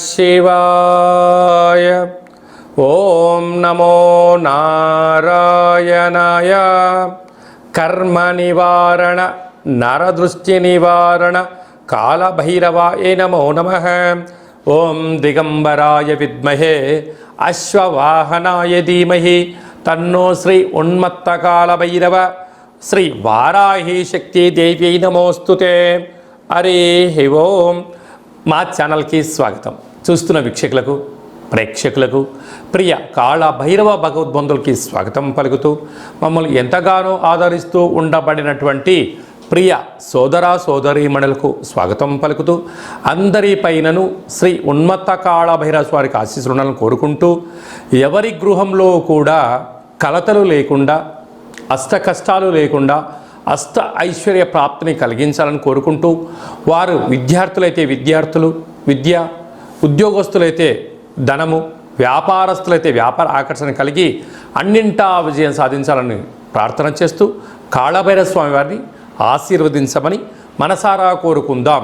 శివాయ. ఓం నమో నారాయణాయ. కర్మ నివారణ నరదృష్టి నివారణ కాళభైరవాయ నమో నమః. ఓం దిగంబరాయ విద్మహే అశ్వవాహనాయ ధీమహి తన్నో శ్రీ ఉన్మత్త కాళభైరవ శ్రీ వారాహి శక్తి దేవ్యై నమోస్తుతే. హరి ఓం. మా ఛానల్కి స్వాగతం. చూస్తున్న వీక్షకులకు, ప్రేక్షకులకు, ప్రియ కాళభైరవ భగవద్బంధులకి స్వాగతం పలుకుతూ, మమ్మల్ని ఎంతగానో ఆదరిస్తూ ఉండబడినటువంటి ప్రియ సోదర సోదరీమణులకు స్వాగతం పలుకుతూ, అందరి పైనను శ్రీ ఉన్మత్త కాళభైరవ స్వామికి ఆశీస్సులను కోరుకుంటూ, ఎవరి గృహంలో కూడా కలతలు లేకుండా, అష్ట కష్టాలు లేకుండా అష్ట ఐశ్వర్య ప్రాప్తిని కలిగించాలని కోరుకుంటూ, వారు విద్యార్థులైతే విద్యార్థులు విద్య, ఉద్యోగస్తులైతే ధనము, వ్యాపారస్తులైతే వ్యాపార ఆకర్షణ కలిగి అన్నింటా విజయం సాధించాలని ప్రార్థన చేస్తూ, కాళభైరవ స్వామి వారిని ఆశీర్వదించమని మనసారా కోరుకుందాం.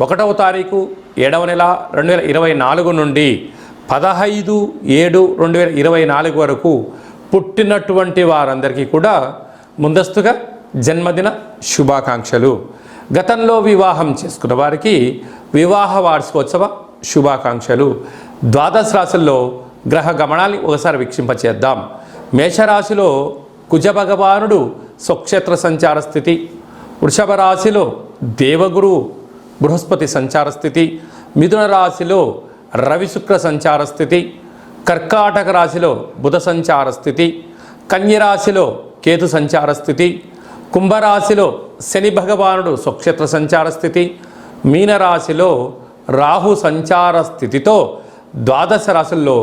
1వ తారీఖు 7వ నెల 2024 నుండి 15/7/2024 వరకు పుట్టినటువంటి వారందరికీ కూడా ముందస్తుగా జన్మదిన శుభాకాంక్షలు. గతంలో వివాహం చేసుకున్న వారికి వివాహ వార్షికోత్సవ శుభాకాంక్షలు. ద్వాదశ రాశుల్లో గ్రహ గమనాన్ని ఒకసారి వీక్షింపచేద్దాం. మేషరాశిలో కుజ భగవానుడు స్వక్షేత్ర సంచార స్థితి, వృషభ రాశిలో దేవగురు బృహస్పతి సంచార స్థితి, మిథున రాశిలో రవి శుక్ర సంచార స్థితి, కర్కాటక రాశిలో బుధ సంచార స్థితి, కన్యరాశిలో కేతు సంచార స్థితి, కుంభరాశిలో శని భగవానుడు స్వక్షేత్ర సంచార స్థితి, మీనరాశిలో రాహు సంచార స్థితితో ద్వాదశ రాశుల్లో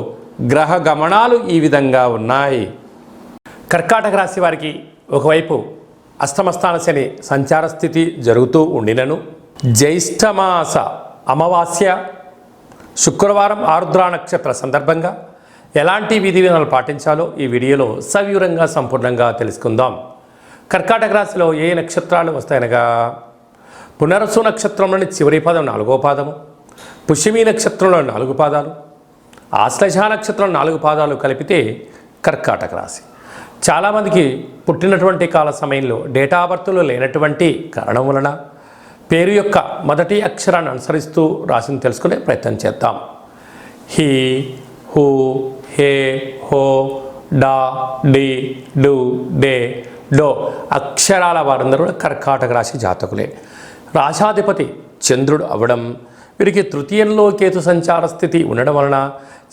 గ్రహ గమనాలు ఈ విధంగా ఉన్నాయి. కర్కాటక రాశి వారికి ఒకవైపు అష్టమస్థాన శని సంచార స్థితి జరుగుతూ ఉండినను, జ్యేష్ఠమాస అమావాస్య శుక్రవారం ఆరుద్ర నక్షత్ర సందర్భంగా ఎలాంటి విధి విధానాలు పాటించాలో ఈ వీడియోలో సవివరంగా సంపూర్ణంగా తెలుసుకుందాం. కర్కాటక రాశిలో ఏ నక్షత్రాలు వస్తాయనగా, పునరసు నక్షత్రంలోని చివరి పాదం 4వ పాదము, పుష్యమి నక్షత్రంలో 4 పాదాలు, ఆశ్లేష నక్షత్రం 4 పాదాలు కలిపితే కర్కాటక రాశి. చాలామందికి పుట్టినటువంటి కాల సమయంలో డేటా బర్త్లో లేనటువంటి కారణం వలన పేరు యొక్క మొదటి అక్షరాన్ని అనుసరిస్తూ రాశిని తెలుసుకునే ప్రయత్నం చేద్దాం. హీ, హూ, హే, హో, డా, డి, డు, డే, డో అక్షరాల వారందరూ కర్కాటక రాశి జాతకులే. రాశాధిపతి చంద్రుడు అవ్వడం, వీరికి తృతీయంలో కేతు సంచార స్థితి ఉండడం వలన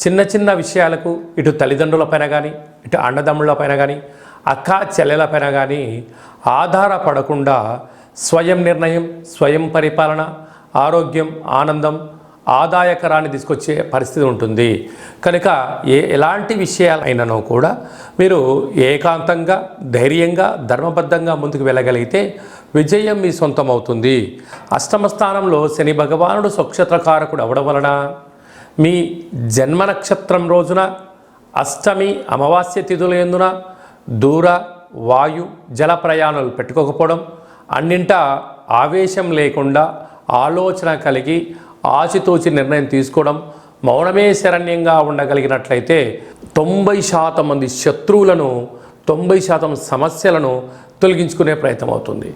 చిన్న చిన్న విషయాలకు ఇటు తల్లిదండ్రులపైన కానీ, ఇటు అన్నదమ్ముళ్ళపైన కానీ, అక్క చెల్లెలపైన కానీ ఆధారపడకుండా స్వయం నిర్ణయం, స్వయం పరిపాలన, ఆరోగ్యం, ఆనందం, ఆదాయకరాన్ని తీసుకొచ్చే పరిస్థితి ఉంటుంది. కనుక ఎలాంటి విషయాలైనను కూడా మీరు ఏకాంతంగా, ధైర్యంగా, ధర్మబద్ధంగా ముందుకు వెళ్ళగలిగితే విజయం మీ సొంతం అవుతుంది. అష్టమ స్థానంలో శని భగవానుడు స్వక్షేత్రకారకుడు అవ్వడం వలన మీ జన్మ నక్షత్రం రోజున అష్టమి అమావాస్య తిథుల యందున దూర, వాయు, జల ప్రయాణాలు పెట్టుకోకపోవడం, అన్నింటా ఆవేశం లేకుండా ఆలోచన కలిగి ఆచితూచి నిర్ణయం తీసుకోవడం, మౌనమే శరణ్యంగా ఉండగలిగినట్లయితే 90% మంది శత్రువులను, 90% సమస్యలను తొలగించుకునే ప్రయత్నం అవుతుంది.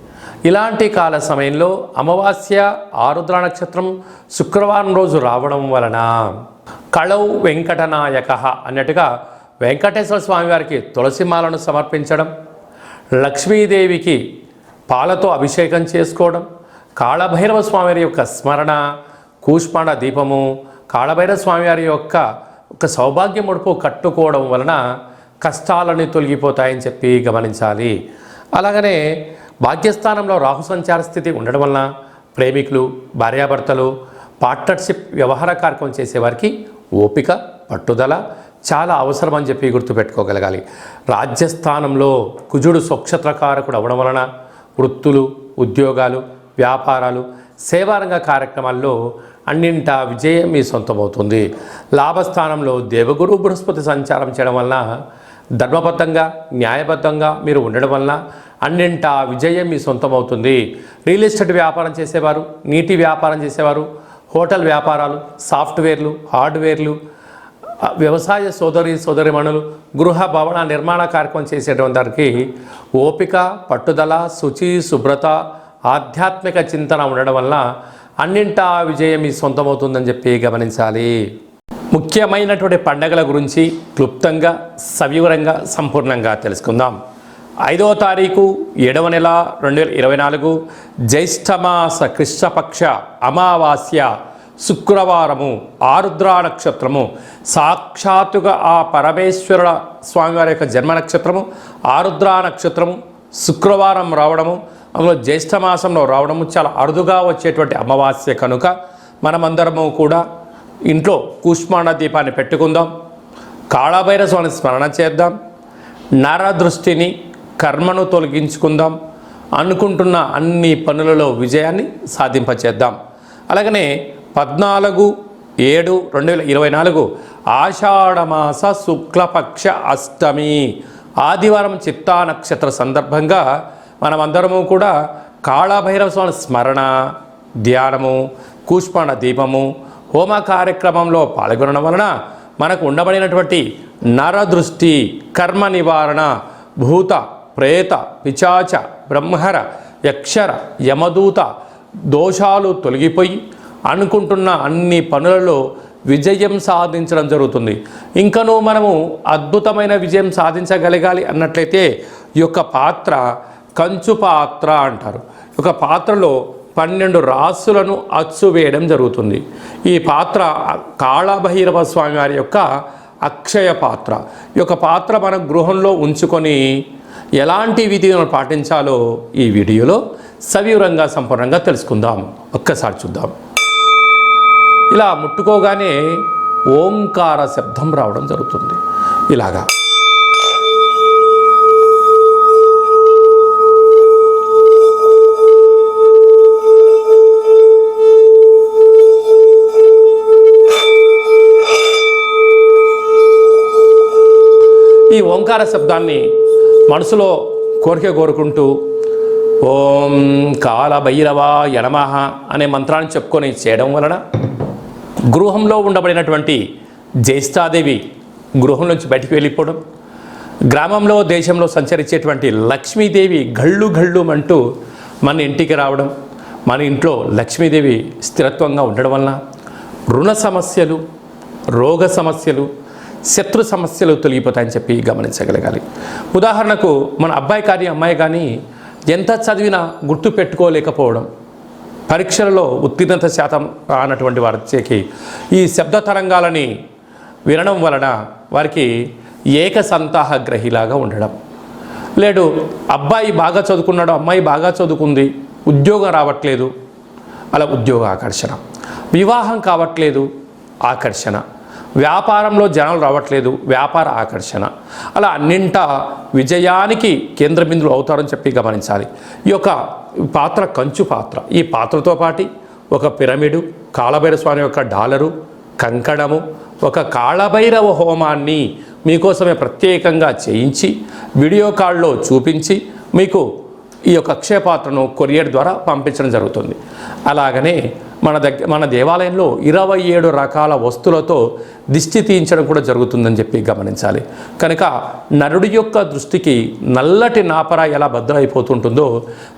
ఇలాంటి కాల సమయంలో అమావాస్య ఆరుద్ర నక్షత్రం శుక్రవారం రోజు రావడం వలన కళౌ వెంకటనాయక అన్నట్టుగా వెంకటేశ్వర స్వామి వారికి తులసిమాలను సమర్పించడం, లక్ష్మీదేవికి పాలతో అభిషేకం చేసుకోవడం, కాళభైరవ స్వామి యొక్క స్మరణ, కూష్మాండ దీపము, కాళభైరవ స్వామి వారి యొక్క సౌభాగ్య ముడుపు కట్టుకోవడం వలన కష్టాలని తొలగిపోతాయని చెప్పి గమనించాలి. అలాగనే భాగ్యస్థానంలో రాహు సంచార స్థితి ఉండడం వలన ప్రేమికులు, భార్యాభర్తలు, పార్ట్నర్షిప్ వ్యవహార కార్యక్రమం చేసేవారికి ఓపిక, పట్టుదల చాలా అవసరం అని చెప్పి గుర్తుపెట్టుకోగలగాలి. రాజ్యస్థానంలో కుజుడు స్వక్షేత్రకారకుడు అవ్వడం వలన వృత్తులు, ఉద్యోగాలు, వ్యాపారాలు, సేవారంగ కార్యక్రమాల్లో అన్నింటా విజయం మీ సొంతమవుతుంది. లాభస్థానంలో దేవగురు బృహస్పతి సంచారం చేయడం వలన ధర్మబద్ధంగా, న్యాయబద్ధంగా మీరు ఉండడం వలన అన్నింటా విజయం మీ సొంతమవుతుంది. రియల్ ఎస్టేట్ వ్యాపారం చేసేవారు, నీటి వ్యాపారం చేసేవారు, హోటల్ వ్యాపారాలు, సాఫ్ట్వేర్లు, హార్డ్వేర్లు, వ్యవసాయ సోదరిమణులు, గృహ భవన నిర్మాణ కార్యక్రమం చేసేటువంటి వారికి ఓపిక, పట్టుదల, శుచి, శుభ్రత, ఆధ్యాత్మిక చింతన ఉండడం వల్ల అన్నింటా విజయం మీ సొంతమవుతుందని చెప్పి గమనించాలి. ముఖ్యమైనటువంటి పండగల గురించి క్లుప్తంగా, సవివరంగా, సంపూర్ణంగా తెలుసుకుందాం. 5వ తారీఖు 7వ నెల 2024 జ్యేష్ఠమాస కృష్ణపక్ష అమావాస్య శుక్రవారము, ఆరుద్ర నక్షత్రము. సాక్షాత్తుగా ఆ పరమేశ్వరుల స్వామివారి యొక్క జన్మ నక్షత్రము ఆరుద్ర నక్షత్రము శుక్రవారం రావడము, అందులో జ్యేష్ఠమాసంలో రావడము చాలా అరుదుగా వచ్చేటువంటి అమావాస్య కనుక మనమందరము కూడా ఇంట్లో కూష్మాండ దీపాన్ని పెట్టుకుందాం. కాళభైరవ స్వామిని స్మరణ చేద్దాం. నరదృష్టిని, కర్మను తొలగించుకుందాం. అనుకుంటున్న అన్ని పనులలో విజయాన్ని సాధింపచేద్దాం. అలాగనే 14/7/2024 ఆషాఢమాస శుక్లపక్ష అష్టమి ఆదివారం చిత్తా నక్షత్ర సందర్భంగా మనమందరము కూడా కాళభైరవ స్వామి స్మరణ, ధ్యానము, కూష్మాండ దీపము, హోమ కార్యక్రమంలో పాల్గొనడం వలన మనకు ఉండబడినటువంటి నరదృష్టి, కర్మ నివారణ, భూత, ప్రేత, పిశాచ, బ్రహ్మర, యక్షర, యమదూత దోషాలు తొలగిపోయి అనుకుంటున్న అన్ని పనులలో విజయం సాధించడం జరుగుతుంది. ఇంకనూ మనము అద్భుతమైన విజయం సాధించగలగాలి అన్నట్లయితే ఈ యొక్క పాత్ర కంచు పాత్ర అంటారు. ఒక పాత్రలో 12 రాసులను అచ్చు వేయడం జరుగుతుంది. ఈ పాత్ర కాళభైరవ స్వామి వారి యొక్క అక్షయ పాత్ర. ఈ యొక్క పాత్ర మన గృహంలో ఉంచుకొని ఎలాంటి విధిని పాటించాలో ఈ వీడియోలో సవివరంగా సంపూర్ణంగా తెలుసుకుందాం. ఒక్కసారి చూద్దాం. ఇలా ముట్టుకోగానే ఓంకార శబ్దం రావడం జరుగుతుంది. ఇలాగా ఈ ఓంకార శబ్దాన్ని మనసులో కోరుకుంటూ ఓం కాళభైరవాయ నమః అనే మంత్రాన్ని చెప్పుకొని చేయడం వలన గృహంలో ఉండబడినటువంటి జ్యేష్ఠాదేవి గృహం నుంచి బయటికి వెళ్ళిపోవడం, గ్రామంలో దేశంలో సంచరించేటువంటి లక్ష్మీదేవి గళ్ళు గళ్ళు అంటూ మన ఇంటికి రావడం, మన ఇంట్లో లక్ష్మీదేవి స్థిరత్వంగా ఉండడం వలన రుణ సమస్యలు, రోగ సమస్యలు, శత్రు సమస్యలు తొలగిపోతాయని చెప్పి గమనించగలగాలి. ఉదాహరణకు మన అబ్బాయి కానీ అమ్మాయి కానీ ఎంత చదివినా గుర్తు పెట్టుకోలేకపోవడం, పరీక్షలలో ఉత్తీర్ణత శాతం రానటువంటి వారికి ఈ శబ్ద తరంగాలని వినడం వలన వారికి ఏకసంతాహ గ్రహిలాగా ఉండడం, లేడు అబ్బాయి బాగా చదువుకున్నాడు, అమ్మాయి బాగా చదువుకుంది, ఉద్యోగం రావట్లేదు, అలా ఉద్యోగ ఆకర్షణ, వివాహం కావట్లేదు ఆకర్షణ, వ్యాపారంలో జనాలు రావట్లేదు వ్యాపార ఆకర్షణ, అలా అన్నింటా విజయానికి కేంద్ర బిందువులు అవుతారని చెప్పి గమనించాలి. ఈ యొక్క పాత్ర కంచు పాత్ర. ఈ పాత్రతో పాటు ఒక పిరమిడు, కాళభైరవ స్వామి యొక్క డాలరు, కంకణము, ఒక కాళభైరవ హోమాన్ని మీకోసమే ప్రత్యేకంగా చేయించి వీడియో కాల్లో చూపించి మీకు ఈ యొక్క అక్షయ పాత్రను కొరియర్ ద్వారా పంపించడం జరుగుతుంది. అలాగనే మన దేవాలయంలో 27 రకాల వస్తువులతో దిష్టి తీయించడం కూడా జరుగుతుందని చెప్పి గమనించాలి. కనుక నరుడి యొక్క దృష్టికి నల్లటి నాపర ఎలా భద్రైపోతుంటుందో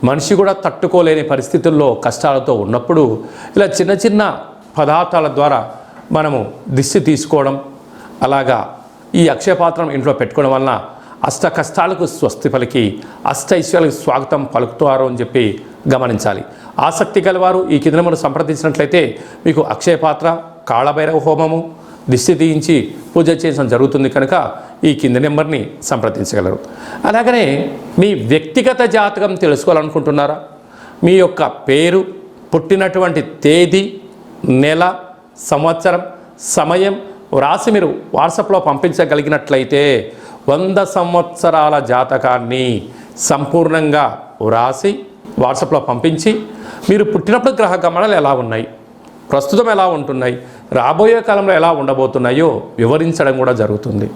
మనిషి కూడా తట్టుకోలేని పరిస్థితుల్లో కష్టాలతో ఉన్నప్పుడు ఇలా చిన్న చిన్న పదార్థాల ద్వారా మనము దిష్టి తీసుకోవడం, అలాగా ఈ అక్షయ పాత్రను ఇంట్లో పెట్టుకోవడం వలన అష్ట కష్టాలకు స్వస్తి పలికి అష్ట ఐశ్వర్యాలకు స్వాగతం పలుకుతారు అని చెప్పి గమనించాలి. ఆసక్తి గలవారు ఈ కింద మనం సంప్రదించినట్లయితే మీకు అక్షయ పాత్ర, కాళభైరవ హోమము, దిష్టి తీయించి పూజ చేయడం జరుగుతుంది. కనుక ఈ కింది నెంబర్ని సంప్రదించగలరు. అలాగనే మీ వ్యక్తిగత జాతకం తెలుసుకోవాలనుకుంటున్నారా? మీ యొక్క పేరు, పుట్టినటువంటి తేదీ, నెల, సంవత్సరం, సమయం వ్రాసి మీరు వాట్సాప్లో పంపించగలిగినట్లయితే 100 సంవత్సరాల జాతకాన్ని సంపూర్ణంగా వ్రాసి వాట్సాప్లో పంపించి మీరు పుట్టినప్పుడు గ్రహ గమనాలు ఎలా ఉన్నాయి, ప్రస్తుతం ఎలా ఉంటున్నాయి, రాబోయే కాలంలో ఎలా ఉండబోతున్నాయో వివరించడం కూడా జరుగుతుంది.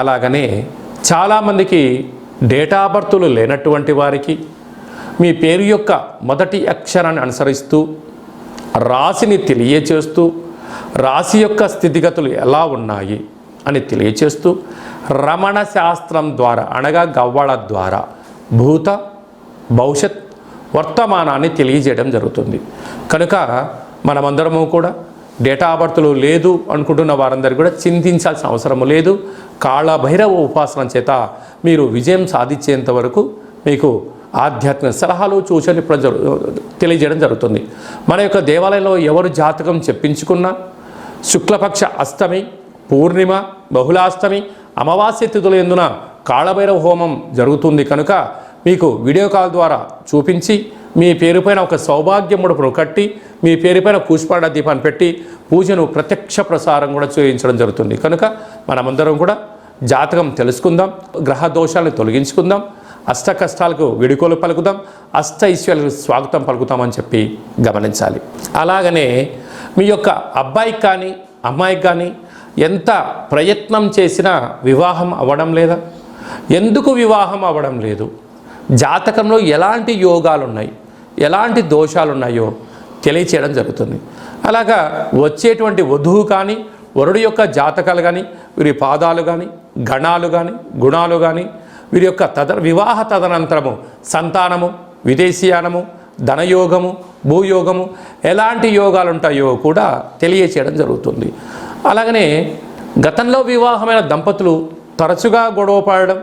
అలాగనే చాలామందికి డేటా బర్తులు లేనటువంటి వారికి మీ పేరు యొక్క మొదటి అక్షరాన్ని అనుసరిస్తూ రాశిని తెలియచేస్తూ రాశి యొక్క స్థితిగతులు ఎలా ఉన్నాయి అని తెలియచేస్తూ రమణ శాస్త్రం ద్వారా అనగా గవ్వళ ద్వారా భూత భవిష్యత్ వర్తమానాన్ని తెలియజేయడం జరుగుతుంది. కనుక మనమందరము కూడా డేటా ఆఫ్ బర్త్లు లేదు అనుకుంటున్న వారందరూ కూడా చింతించాల్సిన అవసరం లేదు. కాళభైరవ ఉపాసన చేత మీరు విజయం సాధించేంత వరకు మీకు ఆధ్యాత్మిక సలహాలు సూచనలు తెలియజేయడం జరుగుతుంది. మన యొక్క దేవాలయంలో ఎవరు జాతకం చెప్పించుకున్నా శుక్లపక్ష అష్టమి, పూర్ణిమ, బహుళాష్టమి, అమావాస్య తిథుల యందున కాళభైరవ హోమం జరుగుతుంది. కనుక మీకు వీడియో కాల్ ద్వారా చూపించి మీ పేరుపైన ఒక సౌభాగ్య ముడుపును కట్టి మీ పేరుపైన పుష్పాడ దీపాన్ని పెట్టి పూజను ప్రత్యక్ష ప్రసారం కూడా చేయించడం జరుగుతుంది. కనుక మనమందరం కూడా జాతకం తెలుసుకుందాం, గ్రహ దోషాలను తొలగించుకుందాం, అష్ట కష్టాలకు విడుకోలు పలుకుదాం, అష్ట ఐశ్వర్యాలకు స్వాగతం పలుకుతామని చెప్పి గమనించాలి. అలాగనే మీ యొక్క అబ్బాయికి కానీ అమ్మాయికి కానీ ఎంత ప్రయత్నం చేసినా వివాహం అవ్వడం లేదా? ఎందుకు వివాహం అవ్వడం లేదు? జాతకంలో ఎలాంటి యోగాలు ఉన్నాయి, ఎలాంటి దోషాలు ఉన్నాయో తెలియచేయడం జరుగుతుంది. అలాగా వచ్చేటువంటి వధువు కానీ వరుడు యొక్క జాతకాలు కానీ వీరి పాదాలు కానీ గణాలు కానీ గుణాలు కానీ వీరి యొక్క వివాహ తదనంతరము సంతానము, విదేశీయానము, ధనయోగము, భూయోగము ఎలాంటి యోగాలు ఉంటాయో కూడా తెలియచేయడం జరుగుతుంది. అలాగనే గతంలో వివాహమైన దంపతులు తరచుగా గొడవ పడడం,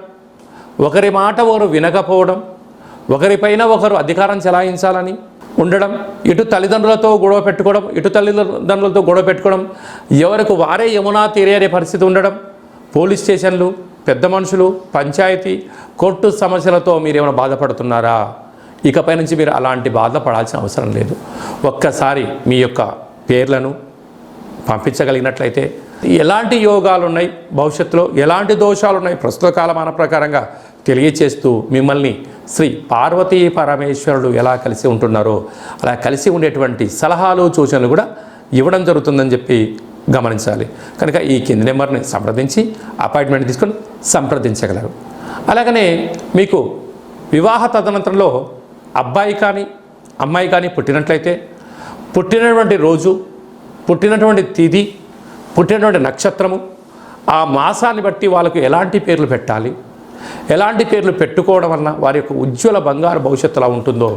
ఒకరి మాట ఒకరు వినకపోవడం, ఒకరిపైన ఒకరు అధికారం చెలాయించాలని ఉండడం, ఇటు తల్లిదండ్రులతో గొడవ పెట్టుకోవడం, ఇటు తల్లిదండ్రులతో గొడవ పెట్టుకోవడం, ఎవరికి వారే యమునా తీరే అనే పరిస్థితి ఉండడం, పోలీస్ స్టేషన్లు, పెద్ద మనుషులు, పంచాయతీ, కోర్టు సమస్యలతో మీరు ఏమైనా బాధపడుతున్నారా? ఇకపై నుంచి మీరు అలాంటి బాధపడాల్సిన అవసరం లేదు. ఒక్కసారి మీ యొక్క పేర్లను పంపించగలిగినట్లయితే ఎలాంటి యోగాలు ఉన్నాయి, భవిష్యత్తులో ఎలాంటి దోషాలు ఉన్నాయి ప్రస్తుత కాలమాన ప్రకారంగా తెలియచేస్తూ మిమ్మల్ని శ్రీ పార్వతీ పరమేశ్వరుడు ఎలా కలిసి ఉంటున్నారో అలా కలిసి ఉండేటువంటి సలహాలు సూచనలు కూడా ఇవ్వడం జరుగుతుందని చెప్పి గమనించాలి. కనుక ఈ కింది నెంబర్ని సంప్రదించి అపాయింట్మెంట్ తీసుకొని సంప్రదించగలరు. అలాగనే మీకు వివాహ తదనంతరంలో అబ్బాయి కానీ అమ్మాయి కానీ పుట్టినట్లయితే పుట్టినటువంటి రోజు, పుట్టినటువంటి తిథి, పుట్టినటువంటి నక్షత్రము, ఆ మాసాన్ని బట్టి వాళ్ళకు ఎలాంటి పేర్లు పెట్టాలి, ఎలాంటి పేర్లు పెట్టుకోవడం వలన వారి యొక్క ఉజ్వల బంగారు భవిష్యత్తు ఎలా ఉంటుందో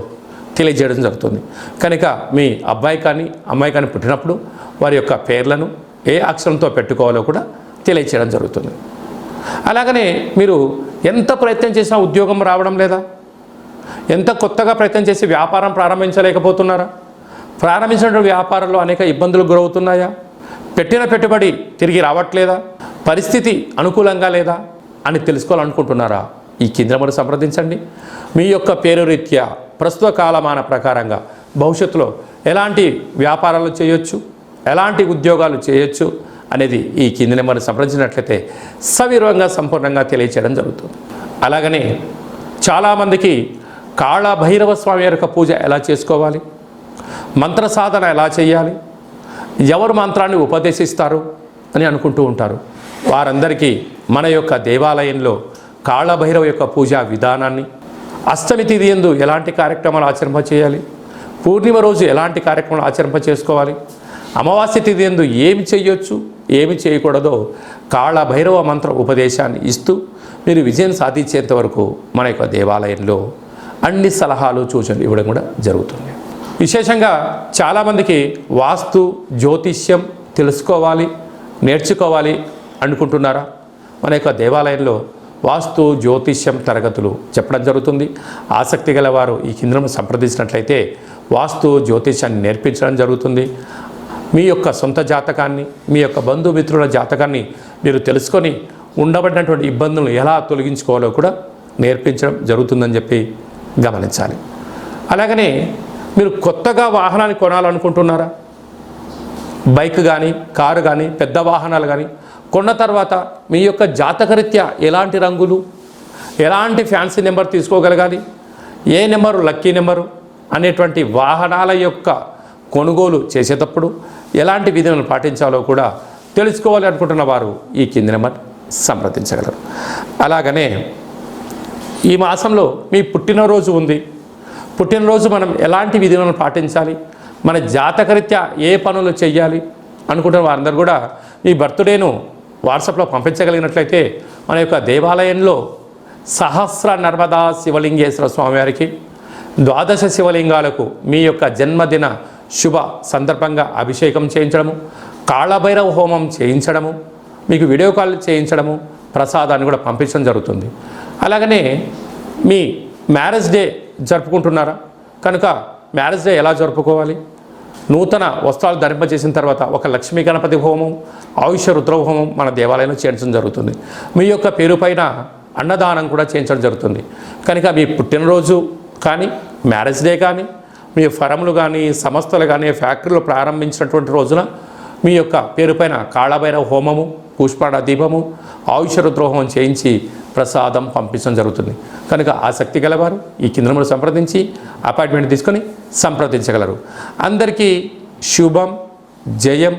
తెలియజేయడం జరుగుతుంది. కనుక మీ అబ్బాయి కానీ అమ్మాయి కానీ పుట్టినప్పుడు వారి యొక్క పేర్లను ఏ అక్షరంతో పెట్టుకోవాలో కూడా తెలియచేయడం జరుగుతుంది. అలాగనే మీరు ఎంత ప్రయత్నం చేసినా ఉద్యోగం రావడం లేదా? ఎంత కొత్తగా ప్రయత్నం చేసి వ్యాపారం ప్రారంభించలేకపోతున్నారా? ప్రారంభించినటువంటి వ్యాపారంలో అనేక ఇబ్బందులు గురవుతున్నాయా? పెట్టిన పెట్టుబడి తిరిగి రావట్లేదా? పరిస్థితి అనుకూలంగా లేదా అని తెలుసుకోవాలనుకుంటున్నారా? ఈ కింద నెంబర్ సంప్రదించండి. మీ యొక్క పేరు రీత్యా ప్రస్తుత కాలమాన ప్రకారంగా భవిష్యత్తులో ఎలాంటి వ్యాపారాలు చేయొచ్చు, ఎలాంటి ఉద్యోగాలు చేయొచ్చు అనేది ఈ కింది నెంబర్ని సంప్రదించినట్లయితే సవివరంగా సంపూర్ణంగా తెలియచేయడం జరుగుతుంది. అలాగనే చాలామందికి కాళభైరవ స్వామి యొక్క పూజ ఎలా చేసుకోవాలి, మంత్ర సాధన ఎలా చేయాలి, ఎవరు మంత్రాన్ని ఉపదేశిస్తారు అని అనుకుంటూ ఉంటారు. వారందరికీ మన యొక్క దేవాలయంలో కాళభైరవ యొక్క పూజా విధానాన్ని, అష్టమి తిథి యందు ఎలాంటి కార్యక్రమాలు ఆచరింపచేయాలి, పూర్ణిమ రోజు ఎలాంటి కార్యక్రమాలు ఆచరింపచేసుకోవాలి, అమావాస్య తిథి యందు ఏమి చేయొచ్చు ఏమి చేయకూడదో కాళభైరవ మంత్ర ఉపదేశాన్ని ఇస్తూ మీరు విజయం సాధించేంత వరకు మన యొక్క దేవాలయంలో అన్ని సలహాలు సూచనలు ఇవ్వడం కూడా జరుగుతుంది. విశేషంగా చాలామందికి వాస్తు జ్యోతిష్యం తెలుసుకోవాలి, నేర్చుకోవాలి అనుకుంటున్నారా? మన యొక్క దేవాలయంలో వాస్తు జ్యోతిష్యం తరగతులు చెప్పడం జరుగుతుంది. ఆసక్తి గల వారు ఈ కింద సంప్రదించినట్లయితే వాస్తు జ్యోతిష్యాన్ని నేర్పించడం జరుగుతుంది. మీ యొక్క సొంత జాతకాన్ని, మీ యొక్క బంధుమిత్రుల జాతకాన్ని మీరు తెలుసుకొని ఉండబడినటువంటి ఇబ్బందులను ఎలా తొలగించుకోవాలో కూడా నేర్పించడం జరుగుతుందని చెప్పి గమనించాలి. అలాగనే మీరు కొత్తగా వాహనాన్ని కొనాలనుకుంటున్నారా? బైక్ కానీ కారు కానీ పెద్ద వాహనాలు కానీ కొన్న తర్వాత మీ యొక్క జాతకరీత్యా ఎలాంటి రంగులు, ఎలాంటి ఫ్యాన్సీ నెంబర్ తీసుకోగలగాలి, ఏ నెంబరు లక్కీ నెంబరు అనేటువంటి వాహనాల యొక్క కొనుగోలు చేసేటప్పుడు ఎలాంటి విధులను పాటించాలో కూడా తెలుసుకోవాలి అనుకుంటున్న వారు ఈ కింది నెంబర్ సంప్రదించగలరు. అలాగనే ఈ మాసంలో మీ పుట్టినరోజు ఉంది. పుట్టినరోజు మనం ఎలాంటి విధులను పాటించాలి, మన జాతకరీత్యా ఏ పనులు చేయాలి అనుకుంటున్న వారందరూ కూడా ఈ బర్త్డేను వాట్సాప్లో పంపించగలిగినట్లయితే మన యొక్క దేవాలయంలో సహస్ర నర్మదా శివలింగేశ్వర స్వామివారికి 12 శివలింగాలకు మీ యొక్క జన్మదిన శుభ సందర్భంగా అభిషేకం చేయించడము, కాళభైరవ హోమం చేయించడము, మీకు వీడియో కాల్ చేయించడము, ప్రసాదాన్ని కూడా పంపించడం జరుగుతుంది. అలాగనే మీ మ్యారేజ్ డే జరుపుకుంటున్నారా కనుక మ్యారేజ్ డే ఎలా జరుపుకోవాలి, నూతన వస్త్రాలు ధరింపజేసిన తర్వాత ఒక లక్ష్మీ గణపతి హోమం, ఆయుష రుద్ర హోమం మన దేవాలయంలో చేయించడం జరుగుతుంది. మీ యొక్క పేరు పైన అన్నదానం కూడా చేయించడం జరుగుతుంది. కనుక మీ పుట్టినరోజు కానీ, మ్యారేజ్ డే కానీ, మీ ఫరములు కానీ, సంస్థలు కానీ, ఫ్యాక్టరీలు ప్రారంభించినటువంటి రోజున మీ యొక్క పేరు పైన కాళభైరవ హోమము, పుష్పాడ దీపము, ఆయుష రుద్ర హోమం చేయించి ప్రసాదం పంపించడం జరుగుతుంది. కనుక ఆసక్తి గలవారు ఈ కింద నెంబర్ సంప్రదించి అపాయింట్మెంట్ తీసుకొని సంప్రదించగలరు. అందరికీ శుభం, జయం,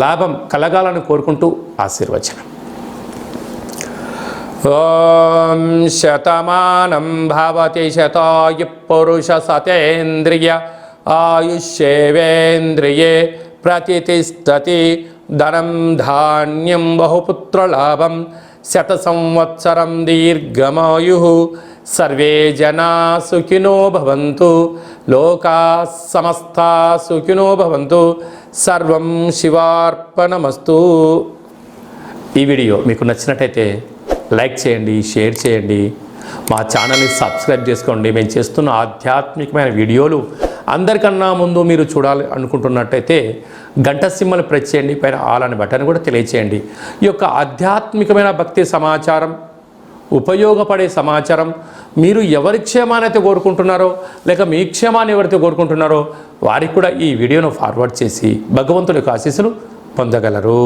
లాభం కలగాలని కోరుకుంటూ ఆశీర్వచనం. ఓం శతమానం భవతి శతాయు పురుష సతేంద్రియ ఆయుష్యేవేంద్రియే ప్రతిష్టతి ధనం ధాన్యం బహుపుత్రలాభం శత సంవత్సరం దీర్ఘమాయు సర్వే జనా సుఖినో భవంతు లోకా సమస్తా సుఖినో భవంతు సర్వం శివార్పణమస్తు. ఈ వీడియో మీకు నచ్చినట్టయితే లైక్ చేయండి, షేర్ చేయండి, మా ఛానల్ని సబ్స్క్రైబ్ చేసుకోండి. మేము చేస్తున్న ఆధ్యాత్మికమైన వీడియోలు అందరికన్నా ముందు మీరు చూడాలి అనుకుంటున్నట్టయితే గంట సింబల్ ప్రెస్ చేయండి, పైన ఆల్ అనే బటన్ కూడా తెలియచేయండి. ఈ యొక్క ఆధ్యాత్మికమైన భక్తి సమాచారం, ఉపయోగపడే సమాచారం మీరు ఎవరి క్షేమాన్ని అయితే కోరుకుంటున్నారో లేక మీ క్షేమాన్ని ఎవరైతే కోరుకుంటున్నారో వారికి కూడా ఈ వీడియోను ఫార్వర్డ్ చేసి భగవంతుడి యొక్క ఆశీస్సులు పొందగలరు.